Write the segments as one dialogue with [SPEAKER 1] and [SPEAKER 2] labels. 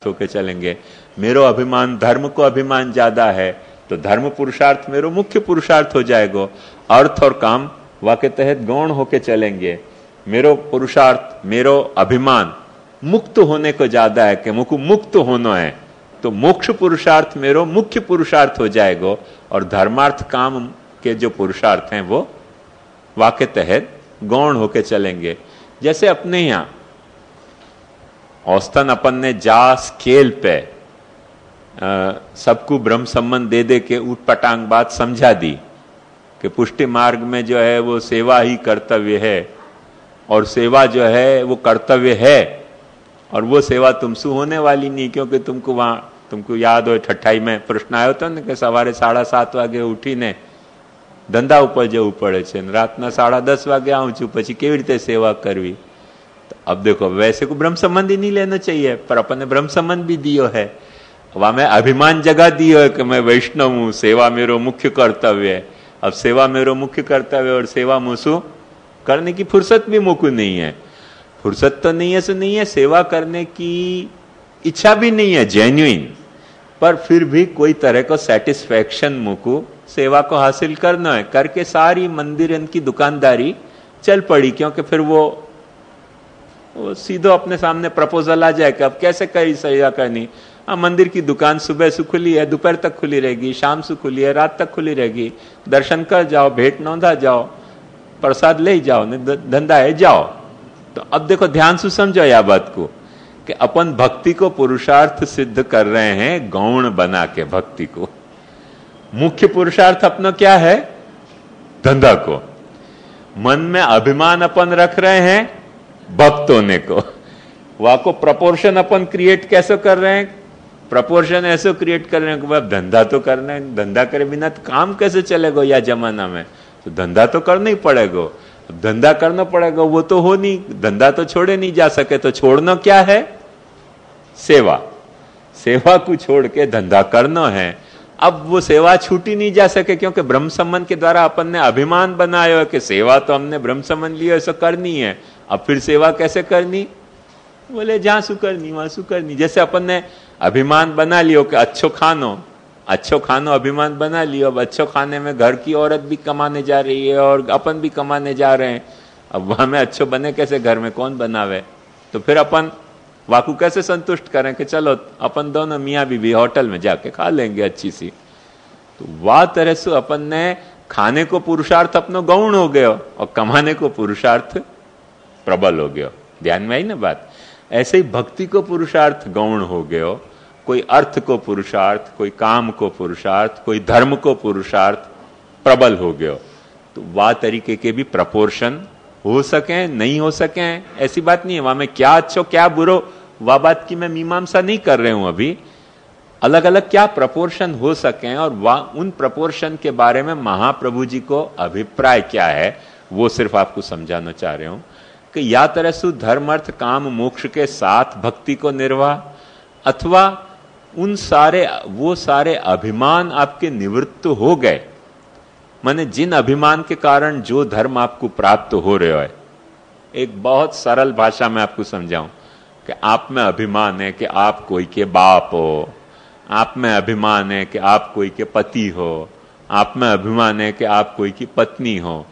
[SPEAKER 1] होके चलेंगे। मेरो अभिमान, धर्म को अभिमान ज्यादा है तो धर्म पुरुषार्थ मेरो मुख्य पुरुषार्थ हो जाएगा। अर्थ और काम वाके तहत गौण होके चलेंगे। मेरो पुरुषार्थ, मेरो अभिमान मुक्त होने को ज्यादा है कि मुझको मुक्त होना है, तो मोक्ष पुरुषार्थ मेरो मुख्य पुरुषार्थ हो जाएगा। और धर्मार्थ काम के जो पुरुषार्थ हैं वो वाके तहत गौण होके चलेंगे। जैसे अपने यहां औस्तन अपन ने जा स्केल पे सबको ब्रह्म संबंध दे दे के ऊट पटांग बात समझा दी कि पुष्टि मार्ग में जो है वो सेवा ही कर्तव्य है, और सेवा जो है वो कर्तव्य है, और वो सेवा तुमसे होने वाली नहीं, क्योंकि तुमको याद हो ठट्ठाई में प्रश्न आयो तो ने कि सवारे 7:30 वागे उठीने धंधा ઉપર જવું પડે છે, રાતના 10:30 વાગે આવું છું, પછી કેવી રીતે સેવા કરવી? अब देखो, वैसे को ब्रह्म संबंध ही नहीं लेना चाहिए, पर अपन ने ब्रह्म संबंध भी दियो है। वहां मैं अभिमान जगा दियो है कि मैं वैष्णव हूं, सेवा मेरो मुख्य कर्तव्य है। अब सेवा मेरो मुख्य कर्तव्य और सेवा मुसु करने की फुर्सत भी मुझको नहीं है। फुर्सत तो नहीं है सो नहीं है, सेवा करने की इच्छा भी नहीं है जेन्युइन, पर फिर भी कोई तरह का सेटिस्फैक्शन मुझको सेवा को हासिल करना है। करके सारी मंदिर की दुकानदारी चल पड़ी, क्योंकि फिर वो सीधो अपने सामने प्रपोजल आ जाए कि अब कैसे करी सेवा करनी। मंदिर की दुकान सुबह से खुली है, दोपहर तक खुली रहेगी, शाम से खुली है, रात तक खुली रहेगी। दर्शन कर जाओ, भेंट नौंधा जाओ, प्रसाद ले जाओ, धंधा है जाओ। तो अब देखो, ध्यान से समझो यह बात को कि अपन भक्ति को पुरुषार्थ सिद्ध कर रहे हैं गौण बना के। भक्ति को मुख्य पुरुषार्थ अपना क्या है? धंधा को। मन में अभिमान अपन रख रहे हैं भक्त होने को। वहां को प्रपोर्शन अपन क्रिएट कैसे कर रहे हैं? प्रपोर्शन ऐसे क्रिएट कर रहे हैं कि धंधा तो करना है, धंधा करे बिना तो काम कैसे चलेगा या जमाना में? तो धंधा तो करना ही पड़ेगा। धंधा करना पड़ेगा, वो तो हो नहीं, धंधा तो छोड़े नहीं जा सके। तो छोड़ना क्या है? सेवा। सेवा को छोड़ के धंधा करना है। अब वो सेवा छूटी नहीं जा सके, क्योंकि ब्रह्म संबंध के द्वारा अपन ने अभिमान बनाया है कि सेवा तो हमने ब्रह्म संबंध लिया, ऐसा करनी है। अब फिर सेवा कैसे करनी? बोले जहां सु करनी वहां सु करनी। जैसे अपन ने अभिमान बना लियो कि अच्छो खानो अभिमान बना लियो। अब अच्छो खाने में घर की औरत भी कमाने जा रही है और अपन भी कमाने जा रहे हैं। अब वहां में अच्छो बने कैसे? घर में कौन बनावे? तो फिर अपन वाकू कैसे संतुष्ट करें कि चलो अपन दोनों मियाँ बीवी होटल में जाके खा लेंगे अच्छी सी। तो वाह तरह से अपन ने खाने को पुरुषार्थ अपनो गौण हो गयो और कमाने को पुरुषार्थ प्रबल हो गयो। ध्यान में आई ना बात? ऐसे ही भक्ति को पुरुषार्थ गौण हो गयो। कोई अर्थ को पुरुषार्थ, कोई काम को पुरुषार्थ, कोई धर्म को पुरुषार्थ प्रबल हो गयो। तो वाह तरीके के भी प्रपोर्शन हो सके, नहीं हो सके, ऐसी बात नहीं है। वहां में क्या अच्छो क्या बुरो, वह बात की मैं मीमांसा नहीं कर रहे हूं अभी। अलग अलग क्या प्रपोर्शन हो सके, और उन प्रपोर्शन के बारे में महाप्रभु जी को अभिप्राय क्या है वो सिर्फ आपको समझाना चाह रहे हूं कि या तरह से धर्म अर्थ काम मोक्ष के साथ भक्ति को निर्वाह, अथवा वो सारे अभिमान आपके निवृत्त हो गए। माने जिन अभिमान के कारण जो धर्म आपको प्राप्त हो रहा है, एक बहुत सरल भाषा में आपको समझाऊं कि आप में अभिमान है कि आप कोई के बाप हो, आप में अभिमान है कि आप कोई के पति हो, आप में अभिमान है कि आप कोई की पत्नी हो।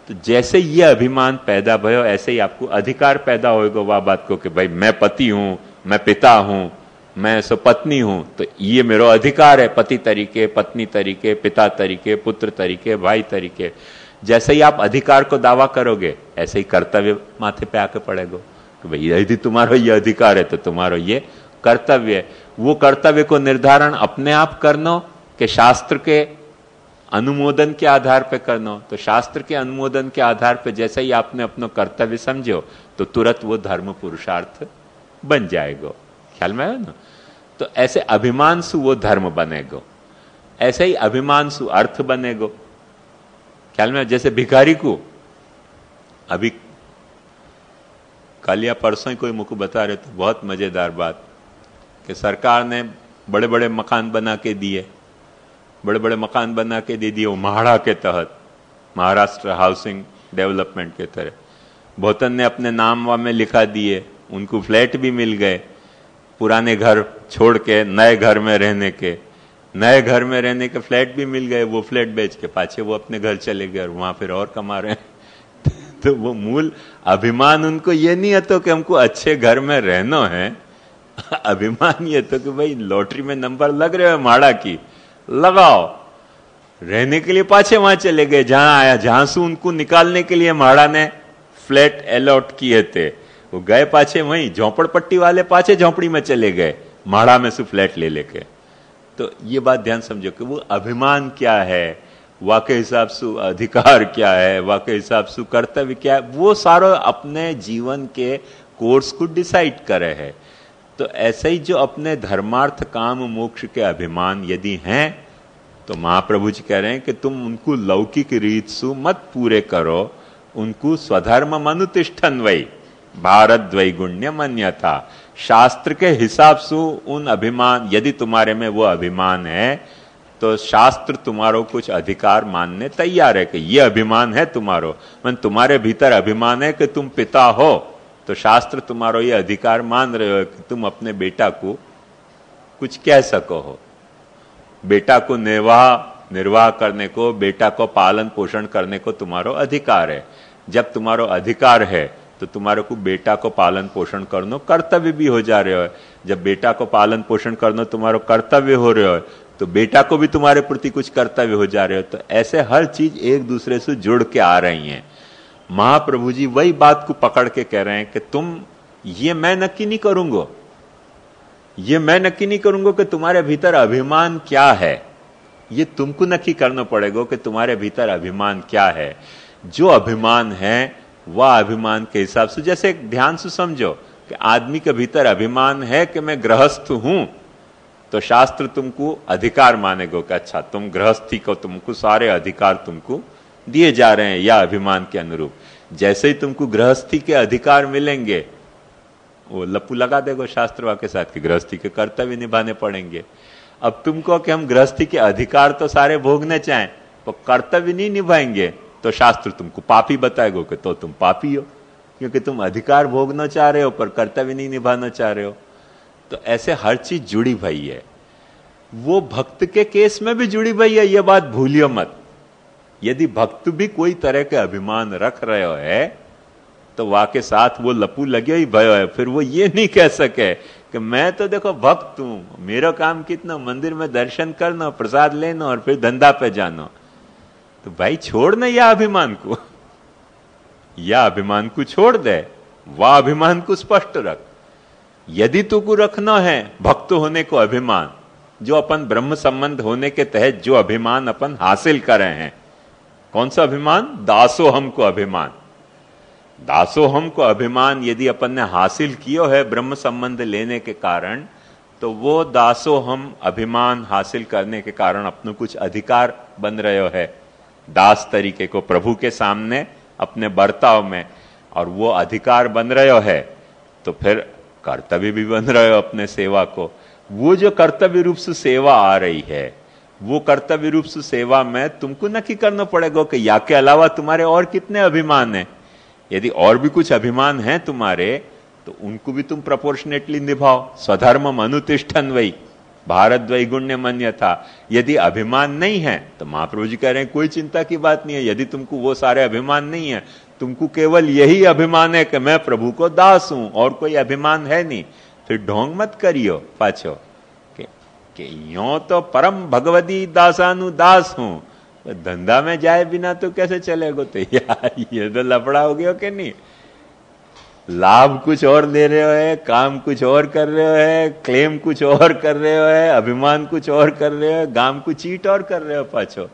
[SPEAKER 1] तो जैसे ये अभिमान पैदा भयो, ऐसे ही आपको अधिकार पैदा होगा वह बात को कि भाई मैं पति हूं, मैं पिता हूं, मैं सो पत्नी हूं, तो ये मेरा अधिकार है पति तरीके, पत्नी तरीके, पिता तरीके, पुत्र तरीके, भाई तरीके। जैसे ही आप अधिकार को दावा करोगे, ऐसे ही कर्तव्य माथे पे आके पड़ेगा कि भाई यदि तुम्हारा ये अधिकार है तो तुम्हारा ये कर्तव्य है। वो कर्तव्य को निर्धारण अपने आप करना कि शास्त्र के अनुमोदन के आधार पे करना। तो शास्त्र के अनुमोदन के आधार पे जैसे ही आपने अपना कर्तव्य समझो, तो तुरंत वो धर्म पुरुषार्थ बन जाएगा। ख्याल में आया ना? तो ऐसे अभिमान से वो धर्म बनेगा, ऐसे ही अभिमान से अर्थ बनेगा। ख्याल में? जैसे भिखारी को अभी कल या परसों ही कोई मुझको बता रहे थे, बहुत मजेदार बात, कि सरकार ने बड़े बड़े मकान बना के दिए, बड़े बड़े मकान बना के दे दिए वो म्हाड़ा के तहत, महाराष्ट्र हाउसिंग डेवलपमेंट के तरह। बहुतन ने अपने नाम में लिखा दिए, उनको फ्लैट भी मिल गए। पुराने घर छोड़ के नए घर में रहने के, नए घर में रहने के फ्लैट भी मिल गए, वो फ्लैट बेच के पाछे वो अपने घर चले गए और वहां फिर और कमा रहे हैं। तो वो मूल अभिमान उनको ये नहीं है तो कि हमको अच्छे घर में रहना है, अभिमान ये तो कि भाई लॉटरी में नंबर लग रहे हो माड़ा की, लगाओ। रहने के लिए पाछे वहां चले गए, जहां आया, जहां से उनको निकालने के लिए माड़ा ने फ्लैट अलॉट किए थे, वो गए पाछे वहीं, झोंपड़पट्टी वाले पाछे झोंपड़ी में चले गए, माड़ा में से फ्लैट ले लेके। तो ये बात ध्यान समझो कि वो अभिमान क्या है, वाकई हिसाब से अधिकार क्या है, वाकई हिसाब से कर्तव्य क्या है, वो सारा अपने जीवन के कोर्स को डिसाइड करे है। तो ऐसे ही जो अपने धर्मार्थ काम मोक्ष के अभिमान यदि हैं, तो महाप्रभु जी कह रहे हैं कि तुम उनको लौकिक रीत सु मत पूरे करो, उनको स्वधर्म मनुतिष्ठन वही भारत द्वैगुण्य मन्यथा, शास्त्र के हिसाब से उन अभिमान, यदि तुम्हारे में वो अभिमान है तो शास्त्र तुम्हारो कुछ अधिकार मानने तैयार है कि ये अभिमान है तुम्हारो, मन तुम्हारे भीतर अभिमान है कि तुम पिता हो, तो शास्त्र तुम्हारो ये अधिकार मान रहे हो कि तुम अपने बेटा को कुछ कह सको हो, बेटा को निर्वाह करने को, बेटा को पालन पोषण करने को तुम्हारो अधिकार है। जब तुम्हारो अधिकार है तो तुम्हारे को बेटा को पालन पोषण करना कर्तव्य भी हो जा रहे हो। जब बेटा को पालन पोषण करना तुम्हारो कर्तव्य हो रहे हो तो बेटा को भी तुम्हारे प्रति कुछ कर्तव्य हो जा रहे हो। तो ऐसे हर चीज एक दूसरे से जुड़ के आ रही हैं। महाप्रभु जी वही बात को पकड़ के कह रहे हैं कि तुम, ये मैं नक्की नहीं करूंगा, ये मैं नक्की नहीं करूंगा कि तुम्हारे भीतर अभिमान क्या है, ये तुमको नक्की करना पड़ेगा कि तुम्हारे भीतर अभिमान क्या है। जो अभिमान है वह अभिमान के हिसाब से, जैसे ध्यान से समझो कि आदमी के भीतर अभिमान है कि मैं गृहस्थ हूं, तो शास्त्र तुमको अधिकार मानेगा कि अच्छा तुम गृहस्थी को, तुमको सारे अधिकार तुमको दिए जा रहे हैं या अभिमान के अनुरूप। जैसे ही तुमको गृहस्थी के अधिकार मिलेंगे, वो लप्पू लगा देगा शास्त्र वाक्य साथ कि गृहस्थी के कर्तव्य निभाने पड़ेंगे। अब तुमको कि हम गृहस्थी के अधिकार तो सारे भोगने चाहें तो कर्तव्य नहीं निभाएंगे, तो शास्त्र तुमको पापी बताएगा कि तो तुम पापी हो, क्योंकि तुम अधिकार भोगना चाह रहे हो पर कर्तव्य नहीं निभाना चाह रहे हो। तो ऐसे हर चीज जुड़ी भई है। वो भक्त के केस में भी जुड़ी भई है, ये बात भूलियो मत। यदि भक्त भी कोई तरह के अभिमान रख रहे है तो वाके साथ वो लपू लगे ही भयो है। फिर वो ये नहीं कह सके कि मैं तो देखो भक्त हूं, मेरा काम कितना मंदिर में दर्शन करना, प्रसाद लेना और फिर धंधा पे जाना। तो भाई छोड़ ना या अभिमान को, या अभिमान को छोड़ दे, वह अभिमान को स्पष्ट रख। यदि तुको रखना है भक्त होने को अभिमान, जो अपन ब्रह्म संबंध होने के तहत जो अभिमान अपन हासिल करे हैं, कौन सा अभिमान? दासोहम को अभिमान। दासोहम को अभिमान यदि अपन ने हासिल किया है ब्रह्म संबंध लेने के कारण, तो वो दासोहम अभिमान हासिल करने के कारण अपने कुछ अधिकार बन रहे है दास तरीके को प्रभु के सामने अपने बर्ताव में, और वो अधिकार बन रहे है तो फिर कर्तव्य भी बन रहे हो अपने सेवा को। वो जो कर्तव्य रूप से सेवा आ रही है, वो कर्तव्य रूप से सेवा में तुमको नक्की करना पड़ेगा कि या के अलावा तुम्हारे और कितने अभिमान हैं। यदि और भी कुछ अभिमान हैं तुम्हारे तो उनको भी तुम प्रोपोर्शनेटली निभाओ। स्वधर्म अनुतिष्ठन वही भारत द्वैगुण्य मन्यथा। यदि अभिमान नहीं है तो महाप्रभु जी कह रहे हैं कोई चिंता की बात नहीं है। यदि तुमको वो सारे अभिमान नहीं है, तुमको केवल यही अभिमान है कि मैं प्रभु को दास हूं और कोई अभिमान है नहीं, फिर ढोंग मत करियो पाछो कि यो तो परम भगवती दासानु दास हूं, तो धंधा में जाए बिना तो कैसे चलेगा? तो यार ये तो लफड़ा हो गया कि नहीं। लाभ कुछ और ले रहे हो है, काम कुछ और कर रहे हो है, क्लेम कुछ और कर रहे हो है, अभिमान कुछ और कर रहे हो, गाम को चीट और कर रहे हो पाछो।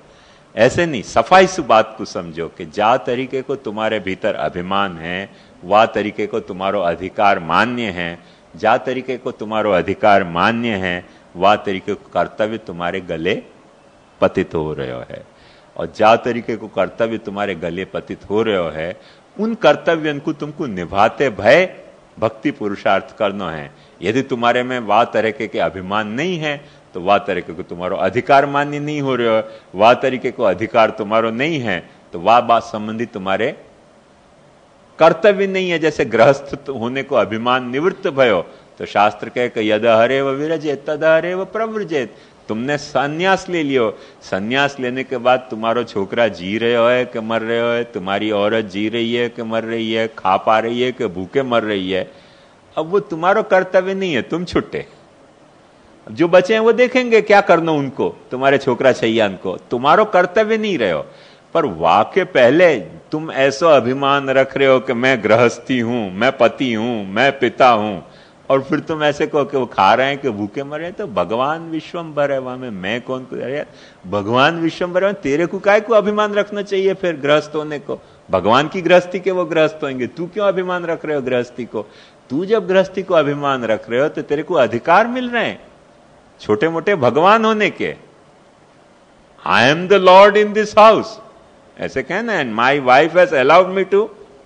[SPEAKER 1] ऐसे नहीं, सफाई से बात को समझो कि जा तरीके को तुम्हारे भीतर अभिमान है, वह तरीके को तुम्हारो अधिकार मान्य है। जा तरीके को तुम्हारो अधिकार मान्य है, वह तरीके को कर्तव्य तुम्हारे गले पतित हो रहे है। और जा तरीके को कर्तव्य तुम्हारे गले पतित हो रहे है, उन कर्तव्यों को तुमको निभाते भय भक्ति पुरुषार्थ करना है। यदि तुम्हारे में वह तरीके के अभिमान नहीं है तो वह तरीके को तुम्हारो अधिकार मान्य नहीं हो रहे हो, वह तरीके को अधिकार तुम्हारो नहीं है तो वह बात संबंधी तुम्हारे कर्तव्य नहीं है। जैसे गृहस्थ होने को अभिमान निवृत्त भयो तो शास्त्र कहे कि यद हरे व विरजेत तद हरे व प्रव्रजेत। तुमने संन्यास ले लियो, संन्यास लेने के बाद तुम्हारो छोकरा जी रहे है कि मर रहे है, तुम्हारी औरत जी रही है कि मर रही है, खा पा रही है कि भूखे मर रही है, अब वो तुम्हारो कर्तव्य नहीं है, तुम छुट्टे। जो बचे हैं वो देखेंगे क्या करना उनको, तुम्हारे छोकरा छैयान को, तुम्हारो कर्तव्य नहीं रहे हो। पर वाके पहले तुम ऐसा अभिमान रख रहे हो कि मैं गृहस्थी हूं, मैं पति हूं, मैं पिता हूं, और फिर तुम ऐसे कहो कि वो खा रहे हैं कि भूखे मर रहे हैं। तो भगवान विश्वम्भर है, वहां में मैं कौन को, अरे भगवान विश्वम्भर है, तेरे को काय को अभिमान रखना चाहिए फिर गृहस्थ होने को। भगवान की गृहस्थी के वो गृहस्थ होंगे, तू क्यों अभिमान रख रहे हो गृहस्थी को। तू जब गृहस्थी को अभिमान रख रहे हो तो तेरे को अधिकार मिल रहे हैं छोटे मोटे भगवान होने के। I am the lord in this house, ऐसे कहना है, my wife has allowed me to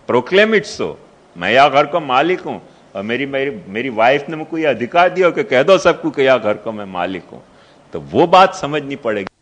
[SPEAKER 1] proclaim it so. मैं यह घर का मालिक हूं, और मेरी वाइफ ने मुझको यह अधिकार दिया कि कह दो सबको कि यह घर का मैं मालिक हूं। तो वो बात समझनी पड़ेगी।